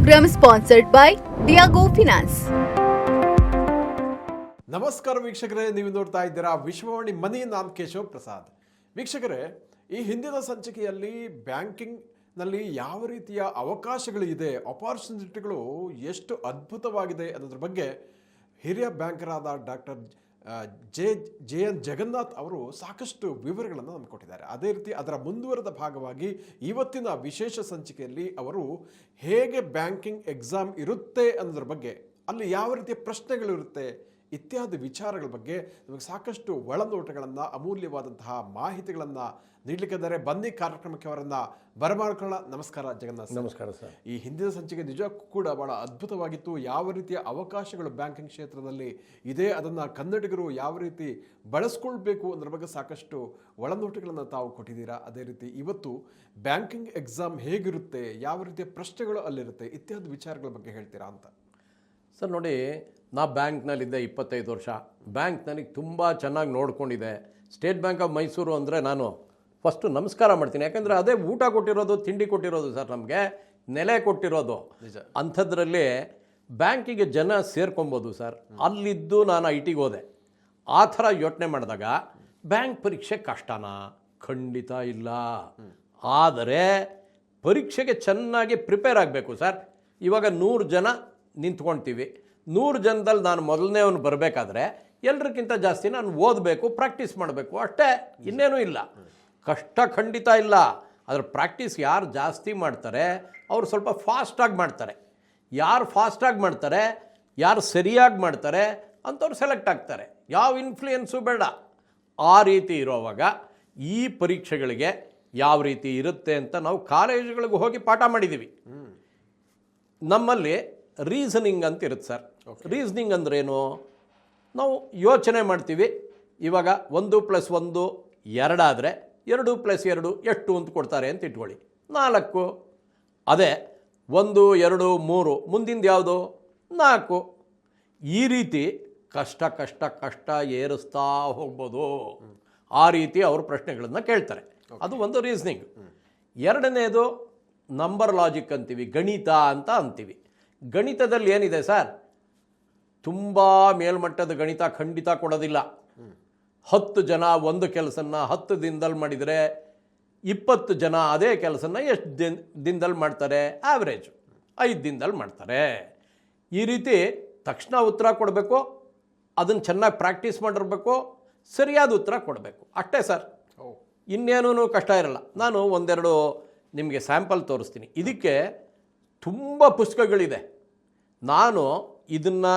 program sponsored by Diago Finance. ನಮಸ್ಕಾರ ವೀಕ್ಷಕರೇ, ನೀವು ನೋಡ್ತಾ ಇದ್ದೀರಾ ವಿಶ್ವವಾಣಿ ಮನಿ. ನಾನು ಕೇಶವ್ ಪ್ರಸಾದ್. ವೀಕ್ಷಕರೇ, ಈ ಹಿಂದಿನ ಸಂಚಿಕೆಯಲ್ಲಿ ಬ್ಯಾಂಕಿಂಗ್ನಲ್ಲಿ ಯಾವ ರೀತಿಯ ಅವಕಾಶಗಳು ಇದೆ, ಅಪಾರ್ಚುನಿಟಿಗಳು ಎಷ್ಟು ಅದ್ಭುತವಾಗಿದೆ ಅನ್ನೋದ್ರ ಬಗ್ಗೆ ಹಿರಿಯ ಬ್ಯಾಂಕರಾದ ಡಾಕ್ಟರ್ ಜೆ.ಎನ್. ಜಗನ್ನಾಥ್ ಅವರು ಸಾಕಷ್ಟು ವಿವರಗಳನ್ನು ನಮ್ಗೆ ಕೊಟ್ಟಿದ್ದಾರೆ. ಅದೇ ರೀತಿ ಅದರ ಮುಂದುವರೆದ ಭಾಗವಾಗಿ ಇವತ್ತಿನ ವಿಶೇಷ ಸಂಚಿಕೆಯಲ್ಲಿ ಅವರು ಹೇಗೆ ಬ್ಯಾಂಕಿಂಗ್ ಎಕ್ಸಾಮ್ ಇರುತ್ತೆ ಅನ್ನೋದ್ರ ಬಗ್ಗೆ, ಅಲ್ಲಿ ಯಾವ ರೀತಿಯ ಪ್ರಶ್ನೆಗಳಿರುತ್ತೆ ಇತ್ಯಾದಿ ವಿಚಾರಗಳ ಬಗ್ಗೆ ನಮಗೆ ಸಾಕಷ್ಟು ಒಳನೋಟಗಳನ್ನು, ಅಮೂಲ್ಯವಾದಂತಹ ಮಾಹಿತಿಗಳನ್ನು ನೀಡಲಿಕ್ಕಿದ್ದಾರೆ. ಬನ್ನಿ ಕಾರ್ಯಕ್ರಮಕ್ಕೆ ಅವರನ್ನು ಬರಮಾಡ್ಕೊಳ್ಳೋಣ. ನಮಸ್ಕಾರ ಜಗನ್ನಾಥ್. ನಮಸ್ಕಾರ ಸರ್. ಈ ಹಿಂದಿನ ಸಂಚಿಕೆ ನಿಜಕ್ಕೂ ಕೂಡ ಬಹಳ ಅದ್ಭುತವಾಗಿತ್ತು. ಯಾವ ರೀತಿಯ ಅವಕಾಶಗಳು ಬ್ಯಾಂಕಿಂಗ್ ಕ್ಷೇತ್ರದಲ್ಲಿ ಇದೆ, ಅದನ್ನು ಕನ್ನಡಿಗರು ಯಾವ ರೀತಿ ಬಳಸ್ಕೊಳ್ಬೇಕು ಅನ್ನೋದ್ರ ಬಗ್ಗೆ ಸಾಕಷ್ಟು ಒಳನೋಟಗಳನ್ನು ತಾವು ಕೊಟ್ಟಿದ್ದೀರಾ. ಅದೇ ರೀತಿ ಇವತ್ತು ಬ್ಯಾಂಕಿಂಗ್ ಎಕ್ಸಾಮ್ ಹೇಗಿರುತ್ತೆ, ಯಾವ ರೀತಿಯ ಪ್ರಶ್ನೆಗಳು ಅಲ್ಲಿರುತ್ತೆ ಇತ್ಯಾದಿ ವಿಚಾರಗಳ ಬಗ್ಗೆ ಹೇಳ್ತೀರಾ ಅಂತ. ಸರ್ ನೋಡಿ, ನಾ ಬ್ಯಾಂಕ್ನಲ್ಲಿದ್ದೆ 25 ವರ್ಷ. ಬ್ಯಾಂಕ್ ನನಗೆ ತುಂಬ ಚೆನ್ನಾಗಿ ನೋಡ್ಕೊಂಡಿದೆ. ಸ್ಟೇಟ್ ಬ್ಯಾಂಕ್ ಆಫ್ ಮೈಸೂರು ಅಂದರೆ ನಾನು ಫಸ್ಟು ನಮಸ್ಕಾರ ಮಾಡ್ತೀನಿ. ಯಾಕಂದರೆ ಅದೇ ಊಟ ಕೊಟ್ಟಿರೋದು, ತಿಂಡಿ ಕೊಟ್ಟಿರೋದು ಸರ್, ನಮಗೆ ನೆಲೆ ಕೊಟ್ಟಿರೋದು. ಅಂಥದ್ರಲ್ಲಿ ಬ್ಯಾಂಕಿಗೆ ಜನ ಸೇರ್ಕೊಬೋದು ಸರ್. ಅಲ್ಲಿದ್ದು ನಾನು IT ಗೆ ಹೋದೆ. ಆ ಥರ ಯೋಚನೆ ಮಾಡಿದಾಗ ಬ್ಯಾಂಕ್ ಪರೀಕ್ಷೆ ಕಷ್ಟನಾ? ಖಂಡಿತ ಇಲ್ಲ. ಆದರೆ ಪರೀಕ್ಷೆಗೆ ಚೆನ್ನಾಗಿ ಪ್ರಿಪೇರ್ ಆಗಬೇಕು ಸರ್. ಇವಾಗ 100 ಜನ ನಿಂತ್ಕೊಳ್ತೀವಿ. 100 ಜನದಲ್ಲಿ ನಾನು ಮೊದಲನೇವನು ಬರಬೇಕಾದ್ರೆ ಎಲ್ರಿಗಿಂತ ಜಾಸ್ತಿ ನಾನು ಓದಬೇಕು, ಪ್ರಾಕ್ಟೀಸ್ ಮಾಡಬೇಕು, ಅಷ್ಟೇ, ಇನ್ನೇನೂ ಇಲ್ಲ. ಕಷ್ಟ ಖಂಡಿತ ಇಲ್ಲ. ಅದರ ಪ್ರಾಕ್ಟೀಸ್ ಯಾರು ಜಾಸ್ತಿ ಮಾಡ್ತಾರೆ ಅವರು ಸ್ವಲ್ಪ ಫಾಸ್ಟಾಗಿ ಮಾಡ್ತಾರೆ. ಯಾರು ಫಾಸ್ಟಾಗಿ ಮಾಡ್ತಾರೆ, ಯಾರು ಸರಿಯಾಗಿ ಮಾಡ್ತಾರೆ ಅಂಥವ್ರು ಸೆಲೆಕ್ಟ್ ಆಗ್ತಾರೆ. ಯಾವ ಇನ್ಫ್ಲೂಯೆನ್ಸು ಬೇಡ. ಆ ರೀತಿ ಇರೋವಾಗ ಈ ಪರೀಕ್ಷೆಗಳಿಗೆ ಯಾವ ರೀತಿ ಇರುತ್ತೆ ಅಂತ ನಾವು ಕಾಲೇಜುಗಳಿಗೆ ಹೋಗಿ ಪಾಠ ಮಾಡಿದ್ದೀವಿ. ನಮ್ಮಲ್ಲಿ ರೀಸನಿಂಗ್ ಅಂತ ಇರುತ್ತೆ ಸರ್. ರೀಸನಿಂಗ್ ಅಂದ್ರೇನು? ನಾವು ಯೋಚನೆ ಮಾಡ್ತೀವಿ. ಇವಾಗ 1 + 1 2 ಆದರೆ 2 + 2 ಎಷ್ಟು ಅಂತ ಕೊಡ್ತಾರೆ ಅಂತ ಇಟ್ಕೊಳ್ಳಿ. 4. ಅದೇ 1 2 3 ಮುಂದಿಂದ ಯಾವುದು? 4. ಈ ರೀತಿ ಕಷ್ಟ ಏರಿಸ್ತಾ ಹೋಗ್ಬೋದು. ಆ ರೀತಿ ಅವರು ಪ್ರಶ್ನೆಗಳನ್ನು ಕೇಳ್ತಾರೆ. ಅದು ಒಂದು ರೀಸನಿಂಗ್. ಎರಡನೇದು ನಂಬರ್ ಲಾಜಿಕ್ ಅಂತೀವಿ, ಗಣಿತ ಅಂತ ಅಂತೀವಿ. ಗಣಿತದಲ್ಲಿ ಏನಿದೆ ಸರ್, ತುಂಬ ಮೇಲ್ಮಟ್ಟದ ಗಣಿತ ಖಂಡಿತ ಕೊಡೋದಿಲ್ಲ. 10 ಜನ ಒಂದು ಕೆಲಸನ 10 ದಿನದಲ್ಲಿ ಮಾಡಿದರೆ 20 ಜನ ಅದೇ ಕೆಲಸನ ಎಷ್ಟು ದಿನದಲ್ಲಿ ಮಾಡ್ತಾರೆ? ಆವ್ರೇಜ್ 5 ದಿನದಲ್ಲಿ ಮಾಡ್ತಾರೆ. ಈ ರೀತಿ ತಕ್ಷಣ ಉತ್ತರ ಕೊಡಬೇಕು, ಅದನ್ನು ಚೆನ್ನಾಗಿ ಪ್ರಾಕ್ಟೀಸ್ ಮಾಡಿರಬೇಕು, ಸರಿಯಾದ ಉತ್ತರ ಕೊಡಬೇಕು, ಅಷ್ಟೇ ಸರ್. ಇನ್ನೇನೂ ಕಷ್ಟ ಇರಲ್ಲ. ನಾನು ಒಂದೆರಡು ನಿಮಗೆ ಸ್ಯಾಂಪಲ್ ತೋರಿಸ್ತೀನಿ. ಇದಕ್ಕೆ ತುಂಬ ಪುಸ್ತಕಗಳಿದೆ. ನಾನು ಇದನ್ನು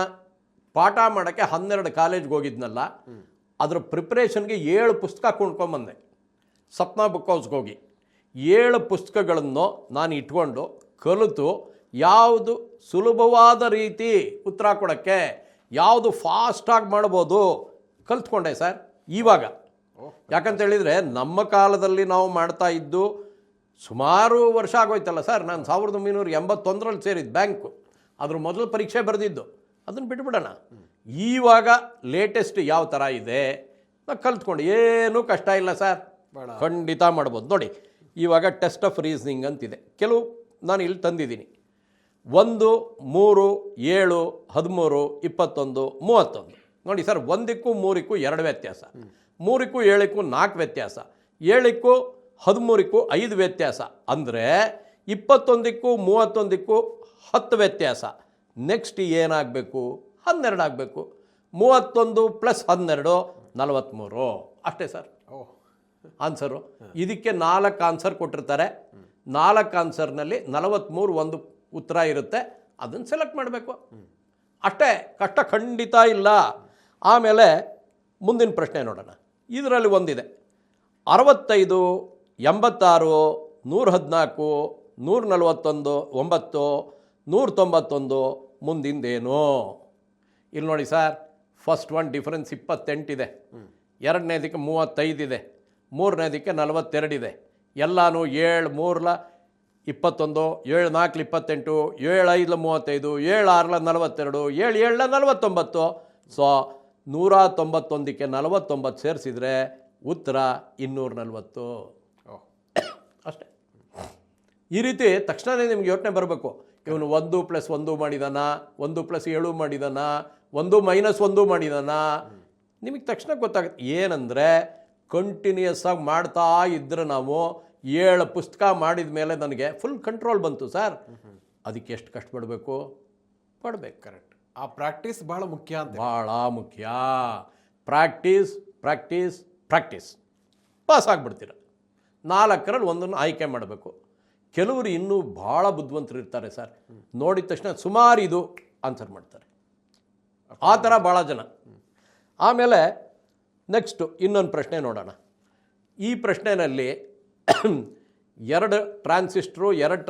ಪಾಠ ಮಾಡೋಕ್ಕೆ 12 ಕಾಲೇಜ್ಗೆ ಹೋಗಿದ್ನಲ್ಲ, ಅದರ ಪ್ರಿಪ್ರೇಷನ್ಗೆ 7 ಪುಸ್ತಕ ಕೊಂಡ್ಕೊಂಬಂದೆ. ಸಪ್ನಾ ಬುಕ್ ಹೌಸ್ಗೆ ಹೋಗಿ 7 ಪುಸ್ತಕಗಳನ್ನು ನಾನು ಇಟ್ಕೊಂಡು ಕಲಿತು ಯಾವುದು ಸುಲಭವಾದ ರೀತಿ ಉತ್ತರ ಕೊಡೋಕ್ಕೆ, ಯಾವುದು ಫಾಸ್ಟಾಗಿ ಮಾಡ್ಬೋದು ಕಲ್ತ್ಕೊಂಡೆ ಸರ್ ಇವಾಗ. ಯಾಕಂತೇಳಿದರೆ ನಮ್ಮ ಕಾಲದಲ್ಲಿ ನಾವು ಮಾಡ್ತಾ ಇದ್ದು ಸುಮಾರು ವರ್ಷ ಆಗೋಯ್ತಲ್ಲ ಸರ್. ನಾನು 1981ರಲ್ಲಿ ಸೇರಿದ್ದು ಬ್ಯಾಂಕು. ಅದ್ರ ಮೊದಲು ಪರೀಕ್ಷೆ ಬರೆದಿದ್ದು, ಅದನ್ನು ಬಿಟ್ಬಿಡೋಣ. ಈವಾಗ ಲೇಟೆಸ್ಟ್ ಯಾವ ಥರ ಇದೆ ನಾವು ಕಲ್ತ್ಕೊಂಡು ಏನೂ ಕಷ್ಟ ಇಲ್ಲ ಸರ್, ಖಂಡಿತ ಮಾಡ್ಬೋದು. ನೋಡಿ, ಇವಾಗ ಟೆಸ್ಟ್ ಆಫ್ ರೀಸನಿಂಗ್ ಅಂತಿದೆ. ಕೆಲವು ನಾನು ಇಲ್ಲಿ ತಂದಿದ್ದೀನಿ. 1 3 7 13 21 31. ನೋಡಿ ಸರ್, 1ಕ್ಕೂ 3ಕ್ಕೂ 2 ವ್ಯತ್ಯಾಸ, 3ಕ್ಕೂ 7ಕ್ಕೂ 4 ವ್ಯತ್ಯಾಸ, 7ಕ್ಕೂ 13ಕ್ಕೂ 5 ವ್ಯತ್ಯಾಸ. ಅಂದರೆ 21ಕ್ಕೂ 31ಕ್ಕೂ 10 ವ್ಯತ್ಯಾಸ. ನೆಕ್ಸ್ಟ್ ಏನಾಗಬೇಕು? 12 ಆಗಬೇಕು. 31 + 12 43. ಅಷ್ಟೇ ಸರ್ ಆನ್ಸರು. ಇದಕ್ಕೆ 4 ಆನ್ಸರ್ ಕೊಟ್ಟಿರ್ತಾರೆ. 4 ಆನ್ಸರ್ನಲ್ಲಿ 43 ಒಂದು ಉತ್ತರ ಇರುತ್ತೆ. ಅದನ್ನು ಸೆಲೆಕ್ಟ್ ಮಾಡಬೇಕು, ಅಷ್ಟೇ. ಕಷ್ಟ ಖಂಡಿತ ಇಲ್ಲ. ಆಮೇಲೆ ಮುಂದಿನ ಪ್ರಶ್ನೆ ನೋಡೋಣ. ಇದರಲ್ಲಿ ಒಂದಿದೆ 65 86 114 141 9 191. ಮುಂದಿಂದೇನು? ಇಲ್ಲಿ ನೋಡಿ ಸರ್, ಫಸ್ಟ್ ಒನ್ ಡಿಫರೆನ್ಸ್ 28 ಇದೆ, ಎರಡನೇದಕ್ಕೆ 35 ಇದೆ, ಮೂರನೇದಕ್ಕೆ 42 ಇದೆ. ಎಲ್ಲನೂ 7 3 21, 7 4 28, 7 5 35, 7 6 42, 7 7 49. ಸೊ 191ಕ್ಕೆ 49 ಸೇರಿಸಿದರೆ ಉತ್ತರ 240. ಅಷ್ಟೇ. ಈ ರೀತಿ ತಕ್ಷಣವೇ ನಿಮ್ಗೆ ಯೋಚನೆ ಬರಬೇಕು. ಇವನು 1+1 ಮಾಡಿದಾನ, 1+7 ಮಾಡಿದಾನ, 1-1 ಮಾಡಿದಾನ, ನಿಮಗೆ ತಕ್ಷಣ ಗೊತ್ತಾಗುತ್ತೆ. ಏನಂದರೆ ಕಂಟಿನ್ಯೂಸ್ ಆಗಿ ಮಾಡ್ತಾ ಇದ್ದರೆ ನಾವು 7 ಪುಸ್ತಕ ಮಾಡಿದ ಮೇಲೆ ನನಗೆ ಫುಲ್ ಕಂಟ್ರೋಲ್ ಬಂತು ಸರ್. ಅದಕ್ಕೆ ಎಷ್ಟು ಕಷ್ಟಪಡಬೇಕು? ಪಡಬೇಕು. ಕರೆಕ್ಟ್. ಆ ಪ್ರಾಕ್ಟೀಸ್ ಬಹಳ ಮುಖ್ಯ ಅಂತ. ಭಾಳ ಮುಖ್ಯ. Practice practice practice. ಪಾಸ್ ಆಗಿಬಿಡ್ತೀರ. 4ರಲ್ಲಿ ಒಂದನ್ನು ಆಯ್ಕೆ ಮಾಡಬೇಕು. ಕೆಲವರು ಇನ್ನೂ ಭಾಳ ಬುದ್ಧಿವಂತರು ಇರ್ತಾರೆ ಸರ್. ನೋಡಿದ ತಕ್ಷಣ ಸುಮಾರು ಇದು ಆನ್ಸರ್ ಮಾಡ್ತಾರೆ. ಆ ಥರ ಭಾಳ ಜನ. ಆಮೇಲೆ ನೆಕ್ಸ್ಟು ಇನ್ನೊಂದು ಪ್ರಶ್ನೆ ನೋಡೋಣ. ಈ ಪ್ರಶ್ನೆಯಲ್ಲಿ 2 ಟ್ರಾನ್ಸಿಸ್ಟ್ರು 6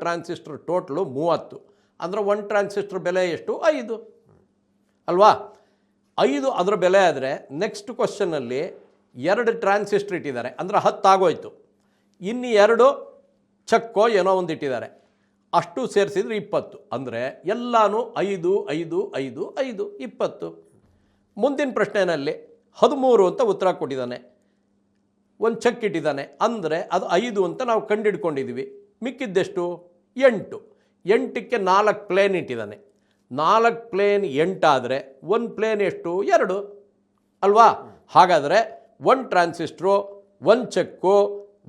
ಟ್ರಾನ್ಸಿಸ್ಟ್ರ್ ಟೋಟ್ಲು 30. ಅಂದರೆ 1 ಟ್ರಾನ್ಸಿಸ್ಟ್ರ್ ಬೆಲೆ ಎಷ್ಟು? 5 ಅಲ್ವಾ? 5 ಅದರ ಬೆಲೆ ಆದರೆ ನೆಕ್ಸ್ಟ್ ಕ್ವಶನ್ನಲ್ಲಿ 2 ಟ್ರಾನ್ಸಿಸ್ಟ್ರ್ ಇಟ್ಟಿದ್ದಾರೆ, ಅಂದರೆ 10 ಆಗೋಯ್ತು. ಇನ್ನು 2 ಚಕ್ಕೋ ಏನೋ ಒಂದು ಇಟ್ಟಿದ್ದಾರೆ, ಅಷ್ಟು ಸೇರಿಸಿದ್ರೆ 20. ಅಂದರೆ ಎಲ್ಲನೂ 5 5 5 5 20. ಮುಂದಿನ ಪ್ರಶ್ನೆಯಲ್ಲಿ 13 ಅಂತ ಉತ್ತರ ಕೊಟ್ಟಿದ್ದಾನೆ, ಒಂದು ಚೆಕ್ ಇಟ್ಟಿದ್ದಾನೆ, ಅಂದರೆ ಅದು 5 ಅಂತ ನಾವು ಕಂಡಿಡ್ಕೊಂಡಿದ್ದೀವಿ. ಮಿಕ್ಕಿದ್ದೆಷ್ಟು? 8. 8ಕ್ಕೆ 4 ಪ್ಲೇನ್ ಇಟ್ಟಿದ್ದಾನೆ. 4 ಪ್ಲೇನ್ 8 ಆದರೆ 1 ಪ್ಲೇನ್ ಎಷ್ಟು? 2 ಅಲ್ವಾ? ಹಾಗಾದರೆ 1 ಟ್ರಾನ್ಸಿಸ್ಟ್ರು, 1 ಚೆಕ್ಕು,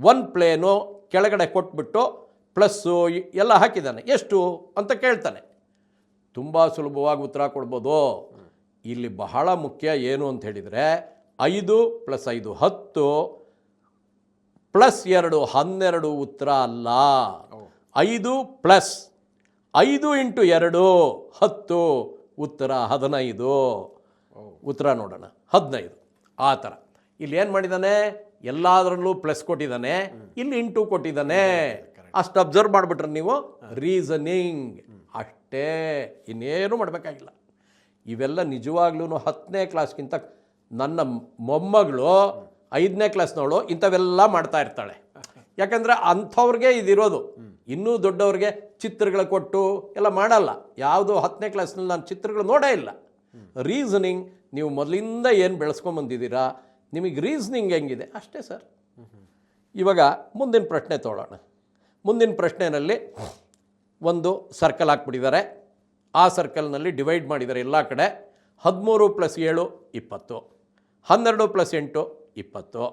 1 ಪ್ಲೇನು ಕೆಳಗಡೆ ಕೊಟ್ಬಿಟ್ಟು ಪ್ಲಸ್ಸು ಎಲ್ಲ ಹಾಕಿದ್ದಾನೆ. ಎಷ್ಟು ಅಂತ ಕೇಳ್ತಾನೆ. ತುಂಬ ಸುಲಭವಾಗಿ ಉತ್ತರ ಕೊಡ್ಬೋದು. ಇಲ್ಲಿ ಬಹಳ ಮುಖ್ಯ ಏನು ಅಂತ ಹೇಳಿದರೆ 5 + 5 10 +2 12 ಉತ್ತರ ಅಲ್ಲ. 5 + 5 × 2 10 ಉತ್ತರ 15. ಉತ್ತರ ನೋಡೋಣ 15. ಆ ಥರ ಇಲ್ಲಿ ಏನು ಮಾಡಿದ್ದಾನೆ? ಎಲ್ಲದರಲ್ಲೂ ಪ್ಲಸ್ ಕೊಟ್ಟಿದ್ದಾನೆ, ಇಲ್ಲಿ ಇಂಟು ಕೊಟ್ಟಿದ್ದಾನೆ. ಅಷ್ಟು ಅಬ್ಸರ್ವ್ ಮಾಡಿಬಿಟ್ರೆ ನೀವು ರೀಸನಿಂಗ್ ಅಷ್ಟೇ, ಇನ್ನೇನು ಮಾಡಬೇಕಾಗಿಲ್ಲ. ಇವೆಲ್ಲ ನಿಜವಾಗ್ಲೂ 10ನೇ ಕ್ಲಾಸ್ಗಿಂತ ನನ್ನ ಮೊಮ್ಮಗಳು 5ನೇ ಕ್ಲಾಸ್ನವಳು ಇಂಥವೆಲ್ಲ ಮಾಡ್ತಾ ಇರ್ತಾಳೆ. ಯಾಕಂದರೆ ಅಂಥವ್ರಿಗೆ ಇದಿರೋದು. ಇನ್ನೂ ದೊಡ್ಡವ್ರಿಗೆ ಚಿತ್ರಗಳು ಕೊಟ್ಟು ಎಲ್ಲ ಮಾಡಲ್ಲ. ಯಾವುದು 10ನೇ ಕ್ಲಾಸ್ನಲ್ಲಿ ನಾನು ಚಿತ್ರಗಳು ನೋಡೇ ಇಲ್ಲ. ರೀಸನಿಂಗ್ ನೀವು ಮೊದಲಿಂದ ಏನು ಬೆಳೆಸ್ಕೊಂಬಂದಿದ್ದೀರಾ, ನಿಮಗೆ ರೀಸನಿಂಗ್ ಹೆಂಗಿದೆ ಅಷ್ಟೇ ಸರ್. ಇವಾಗ ಮುಂದಿನ ಪ್ರಶ್ನೆ ತೊಗೊಳ್ಳೋಣ. ಮುಂದಿನ ಪ್ರಶ್ನೆಯಲ್ಲಿ ಒಂದು ಸರ್ಕಲ್ ಹಾಕ್ಬಿಟ್ಟಿದ್ದಾರೆ. ಆ ಸರ್ಕಲ್ನಲ್ಲಿ ಡಿವೈಡ್ ಮಾಡಿದ್ದಾರೆ ಎಲ್ಲ ಕಡೆ. 13 + 7 20, 12 + 8 20,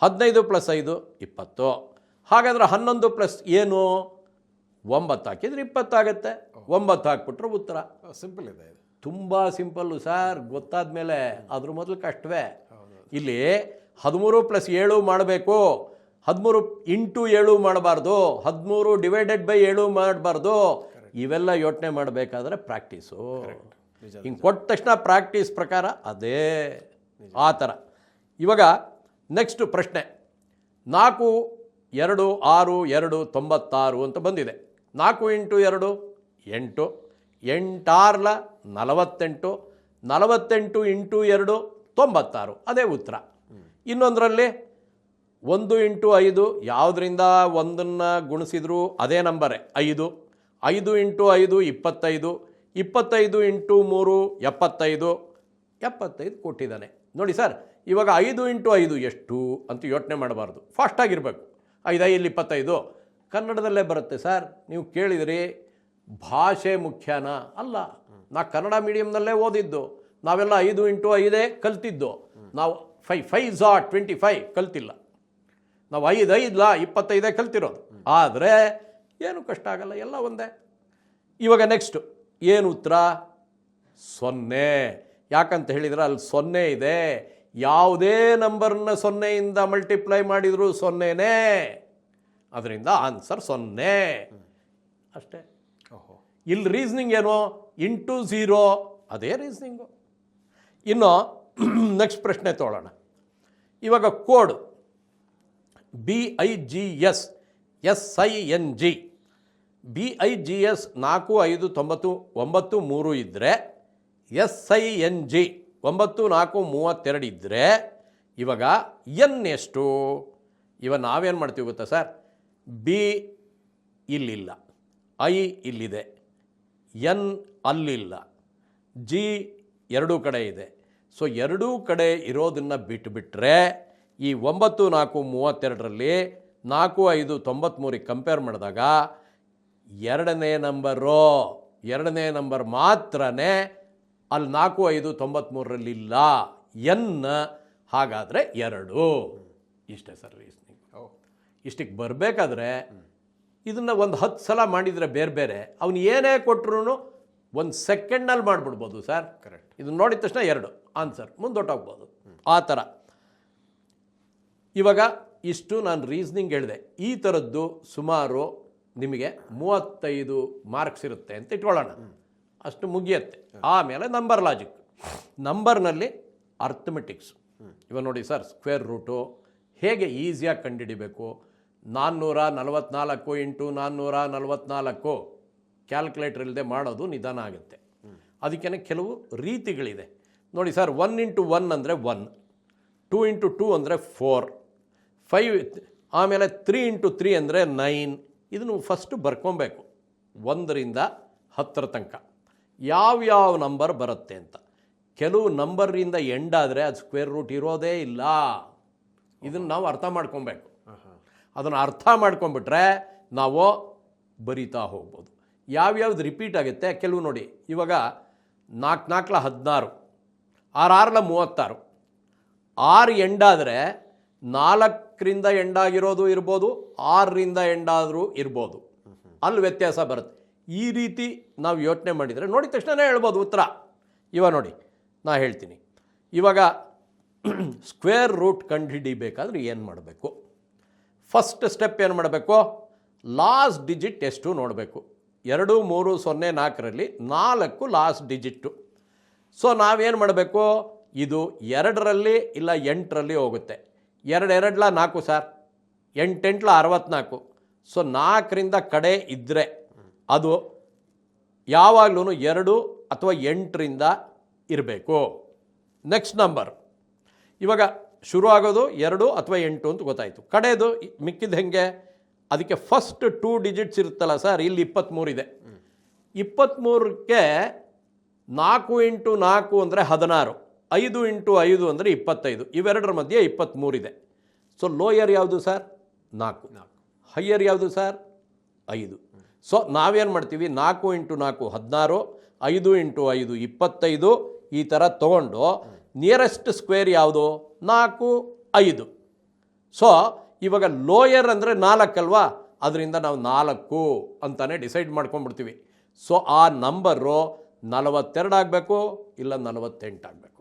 15 + 5 20. ಹಾಗಾದರೆ 11 ಪ್ಲಸ್ ಏನು? 9 ಹಾಕಿದ್ರೆ 20 ಆಗುತ್ತೆ. 9 ಹಾಕ್ಬಿಟ್ರೆ ಉತ್ತರ. ಸಿಂಪಲ್ ಇದೆ. ತುಂಬ ಸಿಂಪಲ್ಲು ಸರ್. ಗೊತ್ತಾದ ಮೇಲೆ ಅದ್ರ ಮೊದಲು ಕಷ್ಟವೇ. ಇಲ್ಲಿ 13 + 7 ಮಾಡಬೇಕು, 13 × 7 ಮಾಡಬಾರ್ದು, 13 / 7 ಮಾಡಬಾರ್ದು. ಇವೆಲ್ಲ ಯೋಚನೆ ಮಾಡಬೇಕಾದ್ರೆ ಪ್ರಾಕ್ಟೀಸು. ಹಿಂಗೆ ಕೊಟ್ಟ ತಕ್ಷಣ ಪ್ರಾಕ್ಟೀಸ್ ಪ್ರಕಾರ ಅದೇ ಆ ಥರ. ಇವಾಗ ನೆಕ್ಸ್ಟ್ ಪ್ರಶ್ನೆ 4 2 6 2 96 ಅಂತ ಬಂದಿದೆ. 4 × 2 8, 8 48, 48 × 2 96. ಅದೇ ಉತ್ತರ. ಇನ್ನೊಂದರಲ್ಲಿ 1 × 5 ಯಾವುದರಿಂದ ಒಂದನ್ನು ಗುಣಿಸಿದ್ರು ಅದೇ ನಂಬರೇ 5. 5 × 5 25, 25 × 3 75, 75 ಕೊಟ್ಟಿದ್ದಾನೆ. ನೋಡಿ ಸರ್, ಇವಾಗ 5 × 5 ಎಷ್ಟು ಅಂತ ಯೋಚನೆ ಮಾಡಬಾರ್ದು, ಫಾಸ್ಟಾಗಿರಬೇಕು. 5 5 25 ಕನ್ನಡದಲ್ಲೇ ಬರುತ್ತೆ ಸರ್. ನೀವು ಕೇಳಿದಿರಿ ಭಾಷೆ ಮುಖ್ಯನಾ? ಅಲ್ಲ. ನಾ ಕನ್ನಡ ಮೀಡಿಯಮ್ನಲ್ಲೇ ಓದಿದ್ದು. ನಾವೆಲ್ಲ 5 × 5 ಕಲ್ತಿದ್ದು. ನಾವು 5 5 25 ಕಲ್ತಿಲ್ಲ. ನಾವು 5 5 25 ಕಲ್ತಿರೋದು. ಆದರೆ ಏನು ಕಷ್ಟ ಆಗಲ್ಲ, ಎಲ್ಲ ಒಂದೇ. ಇವಾಗ ನೆಕ್ಸ್ಟು ಏನು ಉತ್ತರ? 0. ಯಾಕಂತ ಹೇಳಿದರೆ ಅಲ್ಲಿ 0 ಇದೆ. ಯಾವುದೇ ನಂಬರ್ನ 0ಇಂದ ಮಲ್ಟಿಪ್ಲೈ ಮಾಡಿದರೂ 0ನೇ. ಅದರಿಂದ ಆನ್ಸರ್ 0 ಅಷ್ಟೇ. ಇಲ್ಲಿ ರೀಸ್ನಿಂಗ್ ಏನು? ಇಂಟು 0 ಅದೇ ರೀಸ್ನಿಂಗು. ಇನ್ನು ನೆಕ್ಸ್ಟ್ ಪ್ರಶ್ನೆ ತೊಗೊಳ್ಳೋಣ. ಇವಾಗ ಕೋಡ್ BIGS SING BIGS 4599 ಇದ್ದರೆ SING 9432 ಇದ್ದರೆ ಇವಾಗ ಎನ್ ಎಷ್ಟು? ಇವಾಗ ನಾವೇನು ಮಾಡ್ತೀವಿ ಗೊತ್ತಾ ಸರ್? ಬಿ ಇಲ್ಲಿಲ್ಲ, ಐ ಇಲ್ಲಿದೆ, ಎನ್ ಅಲ್ಲಿಲ್ಲ, ಜಿ ಎರಡೂ ಕಡೆ ಇದೆ. ಸೊ ಎರಡೂ ಕಡೆ ಇರೋದನ್ನು ಬಿಟ್ಟುಬಿಟ್ರೆ ಈ 9432ರಲ್ಲಿ 4593 ಕಂಪೇರ್ ಮಾಡಿದಾಗ ಎರಡನೇ ನಂಬರ್ ಮಾತ್ರನೇ ಅಲ್ಲಿ 4 5 93ರಲ್ಲಿಲ್ಲ ಎನ್, ಹಾಗಾದರೆ 2. ಇಷ್ಟೇ ಸರ್ ರೀಸ್ನಿಂಗ್. ಇಷ್ಟಕ್ಕೆ ಬರಬೇಕಾದ್ರೆ ಇದನ್ನು ಒಂದು 10 ಸಲ ಮಾಡಿದರೆ ಬೇರೆ ಅವನು ಏನೇ ಕೊಟ್ಟರು 1 ಸೆಕೆಂಡ್ನಲ್ಲಿ ಮಾಡಿಬಿಡ್ಬೋದು ಸರ್. ಕರೆಕ್ಟ್. ಇದನ್ನು ನೋಡಿದ ತಕ್ಷಣ 2 ಆನ್ಸರ್ ಮುಂದೊಟ್ಟೋಗ್ಬೋದು. ಆ ಥರ ಇವಾಗ ಇಷ್ಟು ನಾನು ರೀಸ್ನಿಂಗ್ ಹೇಳಿದೆ. ಈ ಥರದ್ದು ಸುಮಾರು ನಿಮಗೆ 35 ಮಾರ್ಕ್ಸ್ ಇರುತ್ತೆ ಅಂತ ಇಟ್ಕೊಳ್ಳೋಣ. ಅಷ್ಟು ಮುಗಿಯುತ್ತೆ. ಆಮೇಲೆ ನಂಬರ್ ಲಾಜಿಕ್. ನಂಬರ್ನಲ್ಲಿ ಅರ್ಥಮೆಟಿಕ್ಸ್. ಇವಾಗ ನೋಡಿ ಸರ್, ಸ್ಕ್ವೇರ್ ರೂಟು ಹೇಗೆ ಈಸಿಯಾಗಿ ಕಂಡುಹಿಡಿಬೇಕು. 444 ಇಂಟು 444 ಕ್ಯಾಲ್ಕುಲೇಟರ್ ಇಲ್ಲದೆ ಮಾಡೋದು ನಿಧಾನ ಆಗುತ್ತೆ. ಅದಕ್ಕೇ ಕೆಲವು ರೀತಿಗಳಿದೆ ನೋಡಿ ಸರ್. 1 ಇಂಟು 1 ಅಂದರೆ 1, 2 ಇಂಟು 2 ಅಂದರೆ 4, 5, ಆಮೇಲೆ 3 ಇಂಟು 3 ಅಂದರೆ 9. ಇದನ್ನು ಫಸ್ಟು ಬರ್ಕೊಬೇಕು 1ರಿಂದ 10 ತನಕ ಯಾವ್ಯಾವ ನಂಬರ್ ಬರುತ್ತೆ ಅಂತ. ಕೆಲವು ನಂಬರಿಂದ ಎಂಡ್ ಆದರೆ ಅದು ಸ್ಕ್ವೇರ್ ರೂಟ್ ಇರೋದೇ ಇಲ್ಲ. ಇದನ್ನು ನಾವು ಅರ್ಥ ಮಾಡ್ಕೊಬೇಕು. ಅದನ್ನು ಅರ್ಥ ಮಾಡ್ಕೊಂಬಿಟ್ರೆ ನಾವು ಬರಿತಾ ಹೋಗ್ಬೋದು. ಯಾವ್ಯಾವ್ದು ರಿಪೀಟ್ ಆಗುತ್ತೆ ಕೆಲವು ನೋಡಿ. ಇವಾಗ 4 4 16, 6 6 36, 6 ಎಂಡಾದರೆ 4ರಿಂದ ಎಂಡಾಗಿರೋದು ಇರ್ಬೋದು, 6ರಿಂದ ಎಂಡಾದರೂ ಇರ್ಬೋದು. ಅಲ್ಲಿ ವ್ಯತ್ಯಾಸ ಬರುತ್ತೆ. ಈ ರೀತಿ ನಾವು ಯೋಚನೆ ಮಾಡಿದರೆ ನೋಡಿದ ತಕ್ಷಣ ಹೇಳ್ಬೋದು ಉತ್ತರ. ಇವಾಗ ನೋಡಿ ನಾ ಹೇಳ್ತೀನಿ. ಇವಾಗ ಸ್ಕ್ವೇರ್ ರೂಟ್ ಕಂಡುಹಿಡಿಬೇಕಾದ್ರೆ ಏನು ಮಾಡಬೇಕು? ಫಸ್ಟ್ ಸ್ಟೆಪ್ ಏನು ಮಾಡಬೇಕು? ಲಾಸ್ಟ್ ಡಿಜಿಟ್ ಎಷ್ಟು ನೋಡಬೇಕು. 2 3 0 4ರಲ್ಲಿ 4 ಲಾಸ್ಟ್ ಡಿಜಿಟ್ಟು. ಸೊ ನಾವೇನು ಮಾಡಬೇಕು? ಇದು 2ರಲ್ಲಿ ಇಲ್ಲ 8ರಲ್ಲಿ ಹೋಗುತ್ತೆ. 2 2 4 ಸರ್, 8 8 64. ಸೊ 4ರಿಂದ ಕಡೆ ಇದ್ದರೆ ಅದು ಯಾವಾಗಲೂ 2 ಅಥವಾ 8ರಿಂದ ಇರಬೇಕು. ನೆಕ್ಸ್ಟ್ ನಂಬರ್ ಇವಾಗ ಶುರು ಆಗೋದು 2 ಅಥವಾ 8 ಅಂತ ಗೊತ್ತಾಯಿತು. ಕಡೆದು ಮಿಕ್ಕಿದ ಹೆಂಗೆ? ಅದಕ್ಕೆ ಫಸ್ಟ್ 2 ಡಿಜಿಟ್ಸ್ ಇರುತ್ತಲ್ಲ ಸರ್, ಇಲ್ಲಿ 23 ಇದೆ. 23ಕ್ಕೆ 4 ಇಂಟು 4 ಅಂದರೆ 16, 5 ಇಂಟು 5 ಅಂದರೆ 25. ಇವೆರಡರ ಮಧ್ಯೆ 23 ಇದೆ. ಸೊ ಲೋಯರ್ ಯಾವುದು ಸರ್? 4. ಹೈಯರ್ ಯಾವುದು ಸರ್? 5. ಸೊ ನಾವೇನು ಮಾಡ್ತೀವಿ? 4 ಇಂಟು 4 16, 5 ಇಂಟು 5 25, ಈ ಥರ ತೊಗೊಂಡು ನಿಯರೆಸ್ಟ್ ಸ್ಕ್ವೇರ್ ಯಾವುದು? 4 5. ಸೊ ಇವಾಗ ಲೋಯರ್ ಅಂದರೆ 4 ಅಲ್ವಾ, ಅದರಿಂದ ನಾವು 4 ಅಂತಲೇ ಡಿಸೈಡ್ ಮಾಡ್ಕೊಂಡ್ಬಿಡ್ತೀವಿ. ಸೊ ಆ ನಂಬರು 42 ಆಗಬೇಕು, ಇಲ್ಲ 48 ಆಗಬೇಕು.